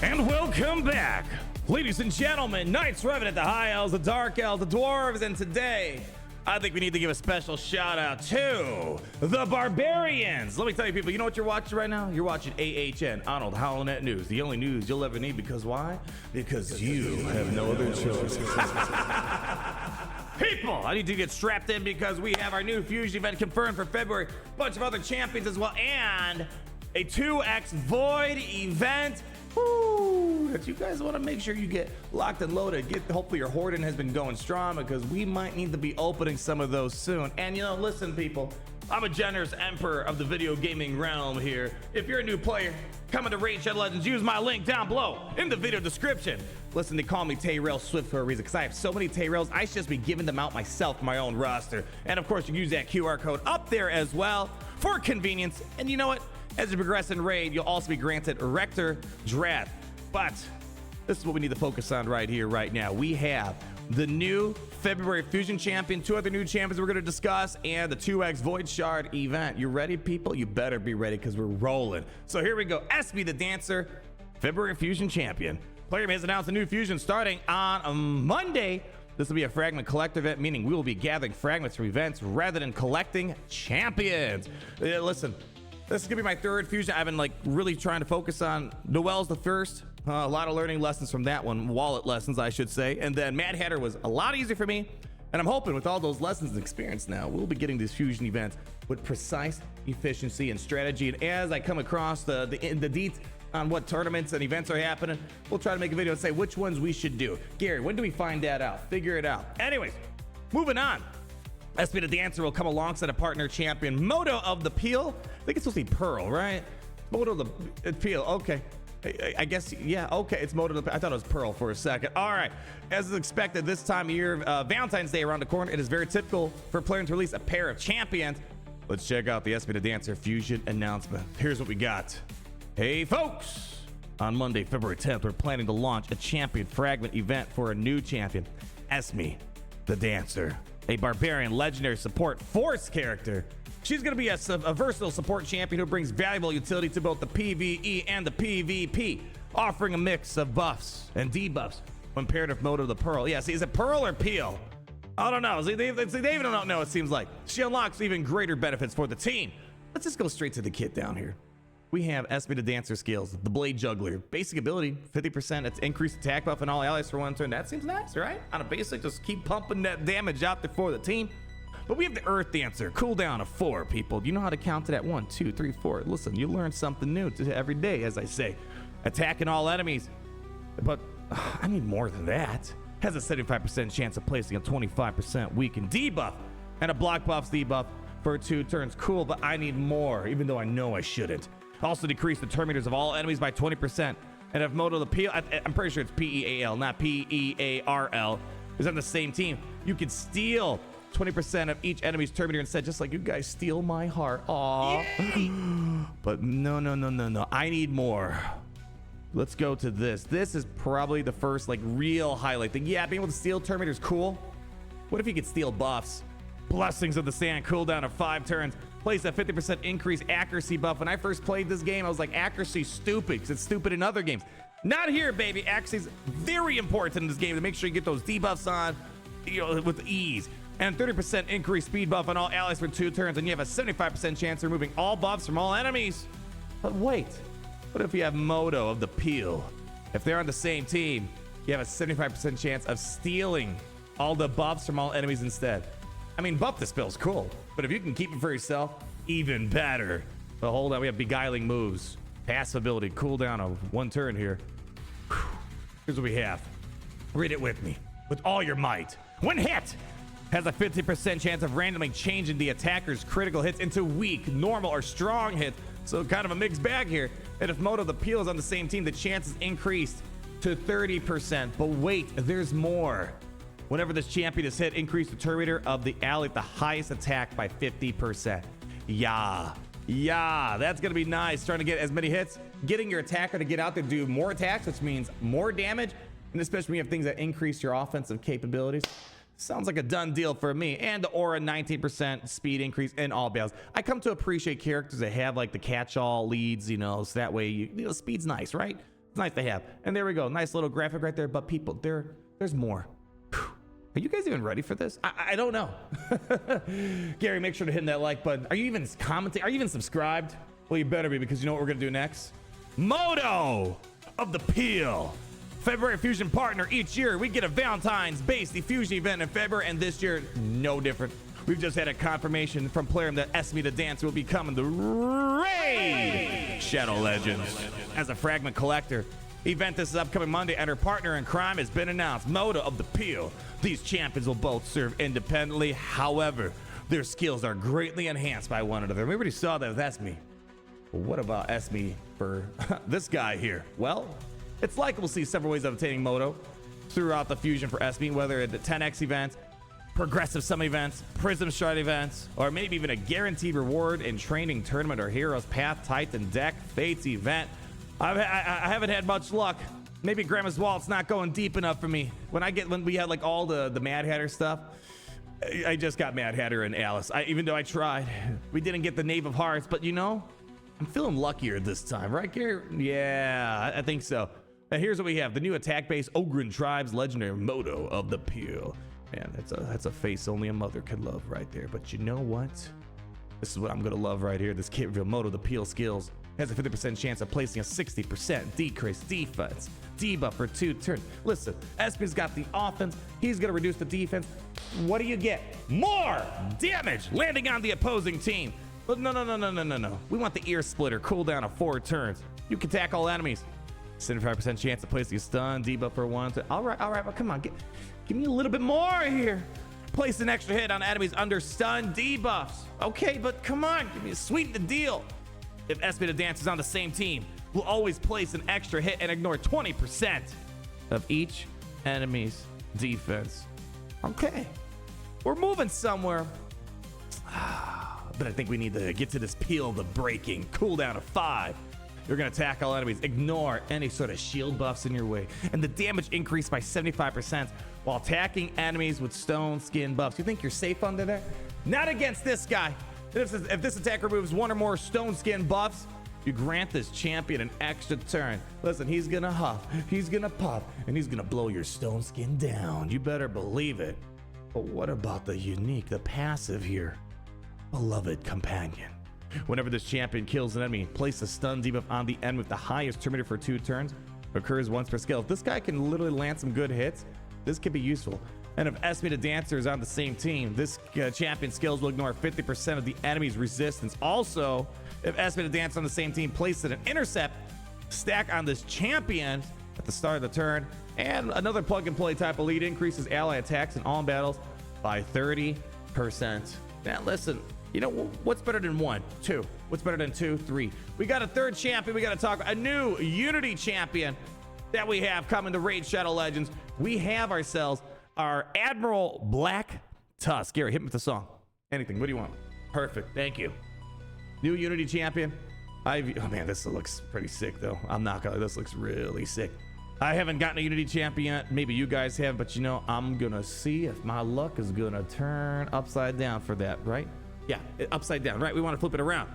And welcome back, ladies and gentlemen, Knights Revenant, the High Elves, the Dark Elves, the Dwarves, and today, I think we need to give a special shout out to the Barbarians. Let me tell you people, you know what you're watching right now? You're watching AHN, Arnold Howlnet News, the only news you'll ever need, because why? Because you have no other choice. People, I need to get strapped in because we have our new Fusion event confirmed for February, a bunch of other champions as well, and a 2x Void event. Woo, that you guys want to make sure you get locked and loaded. Hopefully your hoarding has been going strong because we might need to be opening some of those soon. And you know, listen people, I'm a generous emperor of the video gaming realm here. If you're a new player coming to Raid Shadow Legends, use my link down below in the video description. Listen, they call me Tayrail Swift for a reason because I have so many Tayrails, I should just be giving them out myself, my own roster. And of course, you can use that QR code up there as well for convenience. And you know what? As you progress in Raid, you'll also be granted Rector Draft. But this is what we need to focus on right here, right now. We have the new February Fusion Champion, two other new champions we're going to discuss, and the 2x Void Shard event. You ready, people? You better be ready because we're rolling. So here we go. Esme the Dancer, February Fusion Champion. Player has announced a new fusion starting on Monday. This will be a fragment collector event, meaning we will be gathering fragments from events rather than collecting champions. Listen. This is gonna be my third fusion. I've been like really trying to focus on Noel's the first. A lot of learning lessons from that one, wallet lessons, I should say. And then Mad Hatter was a lot easier for me. And I'm hoping with all those lessons and experience now, we'll be getting these fusion events with precise efficiency and strategy. And as I come across the deets on what tournaments and events are happening, we'll try to make a video and say which ones we should do. Gary, when do we find that out? Figure it out. Anyways, moving on. Esme the Dancer will come alongside a partner champion, Modo of the Peal. I think it's supposed to be Pearl, right? Modo of the Peal, okay. I guess, yeah, okay, it's Modo of the Peal. I thought it was Pearl for a second. All right, as expected this time of year, Valentine's Day around the corner, it is very typical for players to release a pair of champions. Let's check out the Esme the Dancer Fusion announcement. Here's what we got. Hey, folks. On Monday, February 10th, we're planning to launch a champion fragment event for a new champion, Esme the Dancer. A barbarian legendary support force character. She's going to be a versatile support champion who brings valuable utility to both the PvE and the PvP, offering a mix of buffs and debuffs when paired with Modo of the Pearl. Yeah, see, is it Pearl or Peal? I don't know. See, they even don't know, it seems like. She unlocks even greater benefits for the team. Let's just go straight to the kit down here. We have Esme the Dancer skills, the Blade Juggler. Basic ability, 50%. It's increased attack buff and all allies for one turn. That seems nice, right? On a basic, just keep pumping that damage out there for the team. But we have the Earth Dancer, cooldown of 4, people. You know how to count to that 1, 2, 3, 4. Listen, you learn something new every day, as I say. Attacking all enemies. But I need more than that. Has a 75% chance of placing a 25% weakened debuff and a block buffs debuff for 2 turns. Cool, but I need more, even though I know I shouldn't. Also decrease the turn meters of all enemies by 20%. And if Modo the Peal, I'm pretty sure it's P-E-A-L, not P-E-A-R-L, is on the same team. You can steal 20% of each enemy's turn meter instead, just like you guys steal my heart. Aw. But no. I need more. Let's go to this. This is probably the first like real highlight thing. Yeah, being able to steal turn meters, cool. What if you could steal buffs? Blessings of the Sand, cooldown of 5 turns. Place a 50% increase accuracy buff. When I first played this game, I was like, accuracy's stupid because it's stupid in other games. Not here, baby. Accuracy's very important in this game to make sure you get those debuffs on, you know, with ease. And 30% increase speed buff on all allies for 2 turns, and you have a 75% chance of removing all buffs from all enemies. But wait, what if you have Modo of the Peal? If they're on the same team, you have a 75% chance of stealing all the buffs from all enemies instead. I mean, buff dispel's cool, but if you can keep it for yourself, even better. But hold on, we have beguiling moves, passive ability, cooldown of 1 turn here. Whew. Here's what we have. Read it with me, with all your might. When hit, has a 50% chance of randomly changing the attacker's critical hits into weak, normal, or strong hits. So kind of a mixed bag here. And if Modo the Peal is on the same team, the chance is increased to 30%. But wait, there's more. Whenever this champion is hit, increase the turn meter of the ally with the highest attack by 50%. Yeah, that's gonna be nice. Trying to get as many hits, getting your attacker to get out there, do more attacks, which means more damage, and especially when you have things that increase your offensive capabilities. Sounds like a done deal for me. And the aura, 19% speed increase in all battles. I come to appreciate characters that have like the catch-all leads, you know, so that way, you know, speed's nice, right? It's nice to have. And there we go. Nice little graphic right there. But people, there's more. Whew. Are you guys even ready for this? I don't know. Gary, make sure to hit that like button. Are you even commenting? Are you even subscribed? Well, you better be, because you know what we're going to do next? Modo of the Peel. February Fusion partner. Each year, we get a Valentine's-based Fusion event in February, and this year, no different. We've just had a confirmation from player that Esme the Dancer will be coming to raid Shadow Legends as a fragment collector. Event this is upcoming Monday, and her partner in crime has been announced, Modo of the Peel. These champions will both serve independently. However, their skills are greatly enhanced by one another. We already saw that with Esme. But what about Esme for this guy here? Well, it's like we'll see several ways of obtaining Modo throughout the Fusion for Esme, whether it's the 10x events, progressive sum events, prism shard events, or maybe even a guaranteed reward in training tournament or Heroes Path Titan deck Fates event. I haven't had much luck. Maybe Grandma's Wallet's not going deep enough for me. When we had like all the Mad Hatter stuff, I just got Mad Hatter and Alice. Even though I tried, we didn't get the Knave of Hearts, but you know, I'm feeling luckier this time, right, Gary? Yeah, I think so. Now here's what we have: the new attack-based Ogren Tribes legendary Modo of the Peel. Man, that's a face only a mother could love right there. But you know what? This is what I'm gonna love right here. This kit reveal Modo the Peel skills has a 50% chance of placing a 60% decrease defense debuff for 2 turns. Listen, Esme's got the offense. He's gonna reduce the defense. What do you get? More damage landing on the opposing team. But no. We want the ear splitter cooldown of 4 turns. You can attack all enemies. 75% chance of placing a stun debuff for 1 turn. All right, but come on, give me a little bit more here. Place an extra hit on enemies under stun debuffs. Okay, but come on, sweeten the deal. If Esme the Dancer is on the same team, we'll always place an extra hit and ignore 20% of each enemy's defense. Okay, we're moving somewhere. But I think we need to get to this Peel the breaking cooldown of 5. You're gonna attack all enemies, ignore any sort of shield buffs in your way, and the damage increased by 75% while attacking enemies with stone skin buffs. You think you're safe under there? Not against this guy. If this attack removes 1 or more stone skin buffs, you grant this champion an extra turn. Listen, he's gonna huff, he's gonna puff, and he's gonna blow your stone skin down. You better believe it. But what about the unique, the passive here? Beloved companion. Whenever this champion kills an enemy, place a stun debuff on the enemy with the highest turn meter for 2 turns. Occurs once per skill. If this guy can literally land some good hits, this could be useful. And if Esme the Dancer is on the same team, this champion skills will ignore 50% of the enemy's resistance. Also, if Esme the Dancer on the same team places an intercept stack on this champion at the start of the turn, and another plug and play type of lead increases ally attacks in all battles by 30%. Now listen, you know, what's better than 1? 2. What's better than 2? 3. We got a third champion. We got to talk about a new Unity champion that we have coming to Raid Shadow Legends. We have ourselves our Admiral blacktusk. Gary, hit me with the song. Anything. What do you want? Perfect. Thank you. New Unity champion. Oh man, this looks pretty sick though. I'm not gonna. This looks really sick. I haven't gotten a Unity champion yet. Maybe you guys have, but you know, I'm gonna see if my luck is gonna turn upside down for that, right? Yeah, upside down, right? We want to flip it around.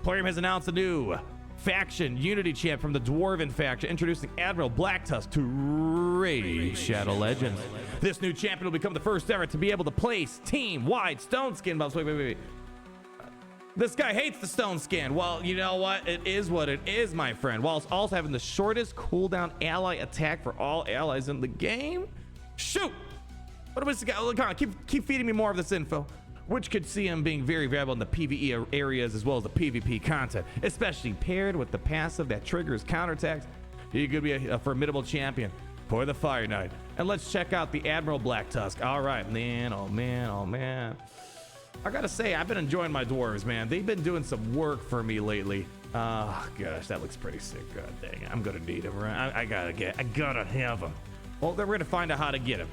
Plarium has announced a new faction Unity champ from the Dwarven faction, introducing Admiral blacktusk to Raid Shadow Legends. This new champion will become the first ever to be able to place team-wide stone skin buffs. Wait. This guy hates the stone skin. Well, you know what? It is what it is, my friend. While it's also having the shortest cooldown ally attack for all allies in the game. Shoot! What was this guy? Look on, keep feeding me more of this info, which could see him being very valuable in the PvE areas as well as the PvP content, especially paired with the passive that triggers counterattacks. He could be a formidable champion for the Fire Knight. And let's check out the Admiral blacktusk. All right, man, oh man. I gotta say, I've been enjoying my dwarves, man. They've been doing some work for me lately. Oh gosh, that looks pretty sick. God dang it, I'm gonna need them, right? I gotta have them. Well, then we're gonna find out how to get them.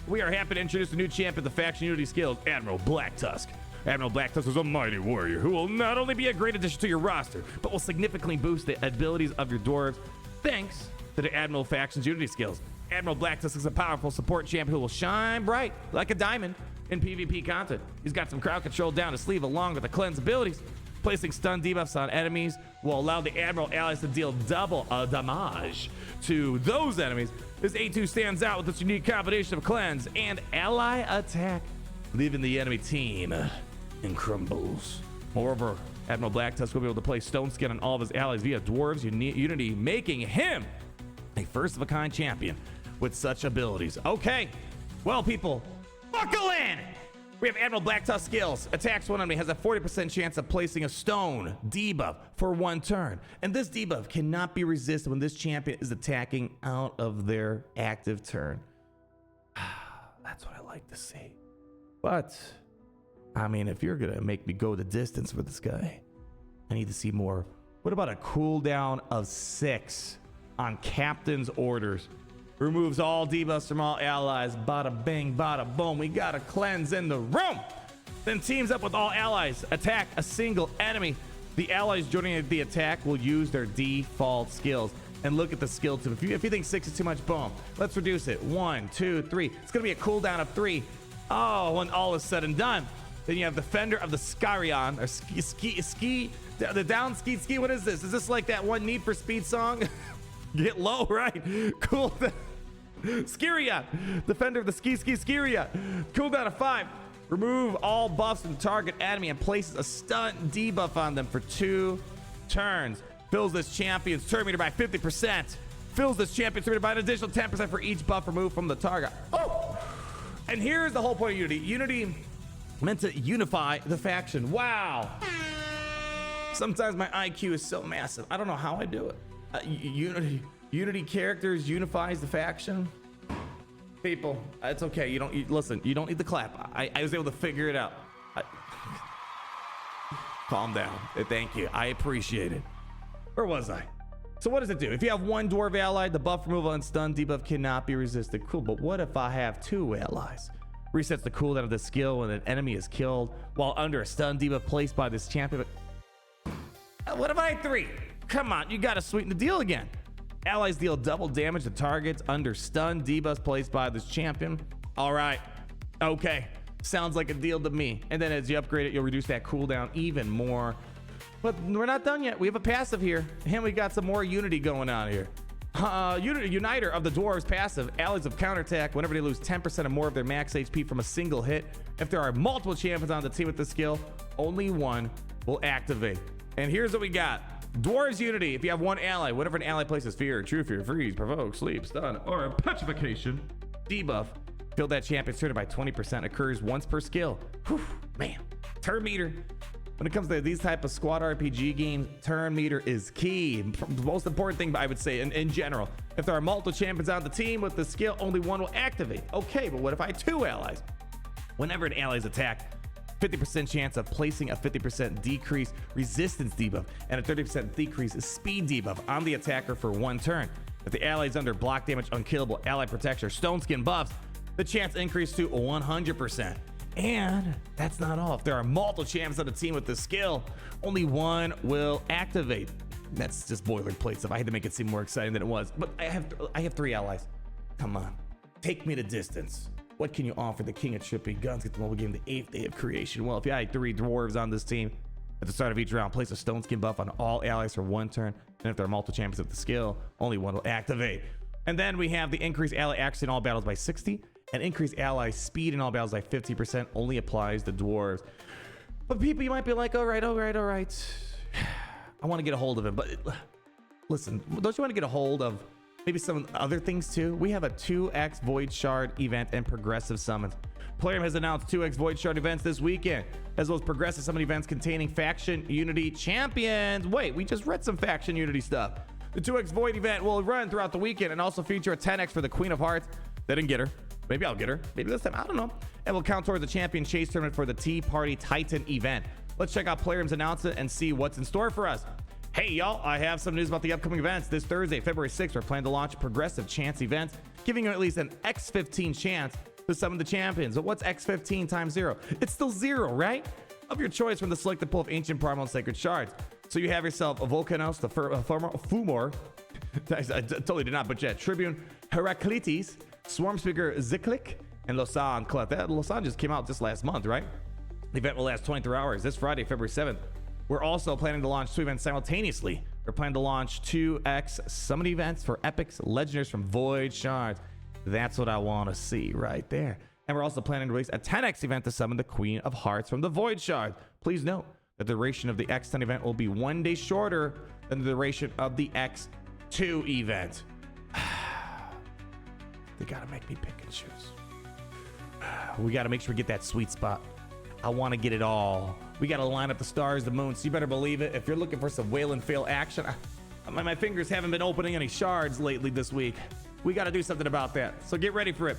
We are happy to introduce a new champion of the faction Unity skills, Admiral blacktusk. Admiral blacktusk is a mighty warrior who will not only be a great addition to your roster, but will significantly boost the abilities of your dwarves thanks to the Admiral faction's Unity skills. Admiral blacktusk is a powerful support champion who will shine bright like a diamond in PvP content. He's got some crowd control down his sleeve along with the cleanse abilities. Placing stun debuffs on enemies will allow the Admiral allies to deal double damage to those enemies. This A2 stands out with its unique combination of cleanse and ally attack, leaving the enemy team in crumbles. Moreover, Admiral Blacktusk will be able to place Stone Skin on all of his allies via Dwarves Unity, making him a first-of-a-kind champion with such abilities. Okay, well, people, buckle in! We have Admiral Blacktusk skills. Attacks one enemy, has a 40% chance of placing a stone debuff for 1 turn. And this debuff cannot be resisted when this champion is attacking out of their active turn. That's what I like to see. But, I mean, if you're gonna make me go the distance for this guy, I need to see more. What about a cooldown of 6 on Captain's orders? Removes all debuffs from all allies. Bada bing, bada boom. We got a cleanse in the room. Then teams up with all allies. Attack a single enemy. The allies joining the attack will use their default skills. And look at the skill too. If you think 6 is too much, boom. Let's reduce it. 1, 2, 3. It's gonna be a cooldown of 3. Oh, when all is said and done. Then you have Defender of the Skarion, or the down ski. What is this? Is this like that one Need for Speed song? Get low, right? Cool. Skiria, Defender of the Skiria. Cooldown of 5. Remove all buffs from the target enemy and places a stun debuff on them for 2 turns. Fills this champion's turn meter by 50%. Fills this champion's turn meter by an additional 10% for each buff removed from the target. Oh! And here's the whole point of Unity. Unity meant to unify the faction. Wow. Sometimes my IQ is so massive. I don't know how I do it. Unity characters unifies the faction. People, it's okay. You don't listen. You don't need the clap. I was able to figure it out. Calm down. Thank you. I appreciate it. Where was I? So what does it do? If you have 1 dwarf ally, the buff removal and stun debuff cannot be resisted. Cool, but what if I have 2 allies? Resets the cooldown of the skill when an enemy is killed while under a stun debuff placed by this champion. What if I had 3? Come on, you gotta sweeten the deal again. Allies deal double damage to targets under stun debuffs placed by this champion. All right, okay, sounds like a deal to me. And then as you upgrade it, you'll reduce that cooldown even more. But we're not done yet. We have a passive here, and we got some more Unity going on here. Uniter of the Dwarves passive. Allies of counterattack whenever they lose 10% or more of their max HP from a single hit. If there are multiple champions on the team with this skill, only 1 will activate. And here's what we got. Dwarves Unity. If you have 1 ally, whenever an ally places fear, true fear, freeze, provoke, sleep, stun, or petrification debuff, fill that champion's turn by 20%. Occurs once per skill. Whew, man. Turn meter. When it comes to these type of squad RPG games, turn meter is key. The most important thing I would say in general. If there are multiple champions on the team with the skill, only 1 will activate. Okay, but what if I had 2 allies? Whenever an ally is attacked, 50% chance of placing a 50% decrease resistance debuff and a 30% decrease speed debuff on the attacker for 1 turn. If the ally is under block damage, unkillable, ally protection, or stone skin buffs, the chance increases to 100%. And that's not all. If there are multiple champions on the team with this skill, only 1 will activate. That's just boilerplate stuff. I had to make it seem more exciting than it was. But I have 3 allies. Come on, take me to distance. What can you offer the king of trippy guns? Get the mobile game the 8th day of creation. Well, if you had 3 dwarves on this team, at the start of each round, place a stone skin buff on all allies for 1 turn. And if there are multiple champions with the skill, only 1 will activate. And then we have the increased ally accuracy in all battles by 60. And increased ally speed in all battles by 50%. Only applies to dwarves. But people, you might be like, all right. I want to get a hold of him. But listen, don't you want to get a hold of maybe some other things too? We have a 2x Void Shard event and progressive summons. Plarium has announced 2x Void Shard events this weekend, as well as progressive summon events containing faction Unity champions. Wait, we just read some faction Unity stuff. The 2x Void event will run throughout the weekend and also feature a 10x for the Queen of Hearts. They didn't get her. Maybe I'll get her. Maybe this time. I don't know. And will count towards the champion chase tournament for the Tea Party Titan event. Let's check out Plarium's announcement and see what's in store for us. Hey, y'all, I have some news about the upcoming events. This Thursday, February 6th, we're planning to launch a progressive chance event, giving you at least an X15 chance to summon the champions. But what's X15 times 0? It's still 0, right? Of your choice from the selected pool of ancient primal and sacred shards. So you have yourself a Volcanos, the Fumor, I totally did not, but yeah, Tribune, Heraclites, Swarm Speaker Ziklik, and Lausanne Clef. Lausanne just came out just last month, right? The event will last 23 hours. This Friday, February 7th, we're also planning to launch 2 events simultaneously. We're planning to launch 2x summon events for epics, legendaries from Void Shards. That's what I want to see right there. And we're also planning to release a 10x event to summon the Queen of Hearts from the Void Shard. Please note that the duration of the X10 event will be 1 day shorter than the duration of the X2 event. They gotta make me pick and choose. We gotta make sure we get that sweet spot. I want to get it all. We gotta line up the stars, the moon. So you better believe it. If you're looking for some whale and fail action, my fingers haven't been opening any shards lately this week. We gotta do something about that. So get ready for it.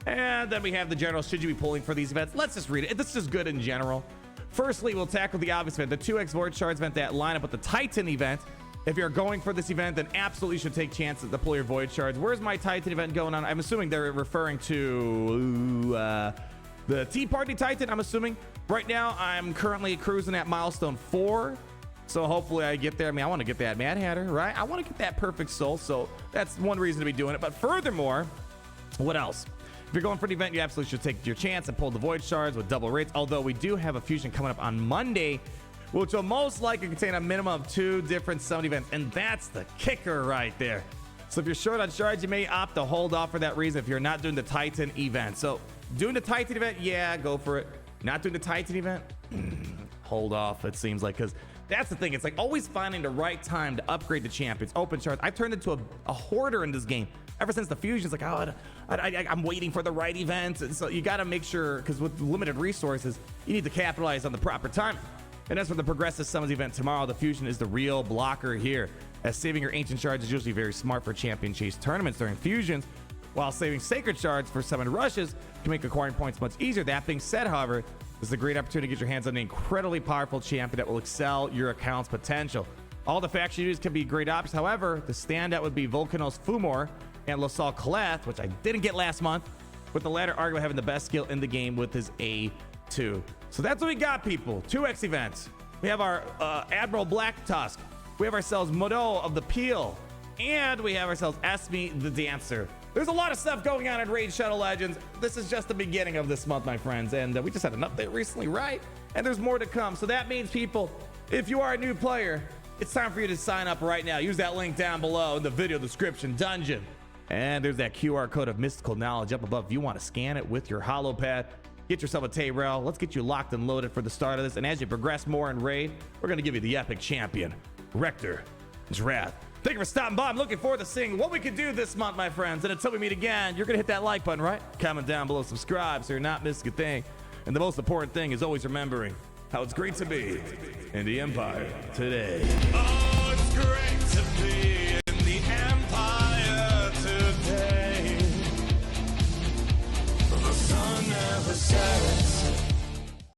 And then we have the general, should you be pulling for these events? Let's just read it. This is good in general. Firstly, we'll tackle the obvious event, the 2x Void Shards event that line up with the Titan event. If you're going for this event, then absolutely should take chances to pull your Void Shards. Where's my Titan event going on? I'm assuming they're referring to the Tea Party Titan, I'm assuming. Right now, I'm currently cruising at milestone 4. So hopefully I get there. I mean, I want to get that Mad Hatter, right? I want to get that Perfect Soul. So that's one reason to be doing it. But furthermore, what else? If you're going for the event, you absolutely should take your chance and pull the Void Shards with double rates. Although we do have a fusion coming up on Monday, which will most likely contain a minimum of 2 different summon events. And that's the kicker right there. So if you're short on shards, you may opt to hold off for that reason if you're not doing the Titan event. So doing the Titan event, yeah, go for it. Not doing the Titan event, hold off, it seems like, because that's the thing. It's like always finding the right time to upgrade the champions, open shards. I've turned into a hoarder in this game. Ever since the fusion, it's like, oh, I'm waiting for the right event. And so you got to make sure, because with limited resources, you need to capitalize on the proper time. And as for the Progressive Summons event tomorrow, the fusion is the real blocker here, as saving your ancient shards is usually very smart for champion chase tournaments during fusions, while saving sacred shards for summon rushes can make acquiring points much easier. That being said, however, this is a great opportunity to get your hands on an incredibly powerful champion that will excel your account's potential. All the faction units can be great options. However, the standout would be Volcanos Fumor and Lasal Kaleth, which I didn't get last month, with the latter arguably having the best skill in the game with his A2. So that's what we got, people. 2x events. We have our Admiral Blacktusk. We have ourselves Modo of the Peel. And we have ourselves Esme the Dancer. There's a lot of stuff going on in Raid Shadow Legends. This is just the beginning of this month, my friends. And we just had an update recently, right? And there's more to come. So that means, people, if you are a new player, it's time for you to sign up right now. Use that link down below in the video description dungeon. And there's that QR code of mystical knowledge up above. If you want to scan it with your holopad, get yourself a Tayrel. Let's get you locked and loaded for the start of this. And as you progress more in Raid, we're going to give you the epic champion, Rector Dwarf. Thank you for stopping by. I'm looking forward to seeing what we can do this month, my friends. And until we meet again, you're going to hit that like button, right? Comment down below, subscribe so you're not missing a thing. And the most important thing is always remembering how it's great to be in the Empire today. Oh, it's great to be in the Empire today. The sun never sets.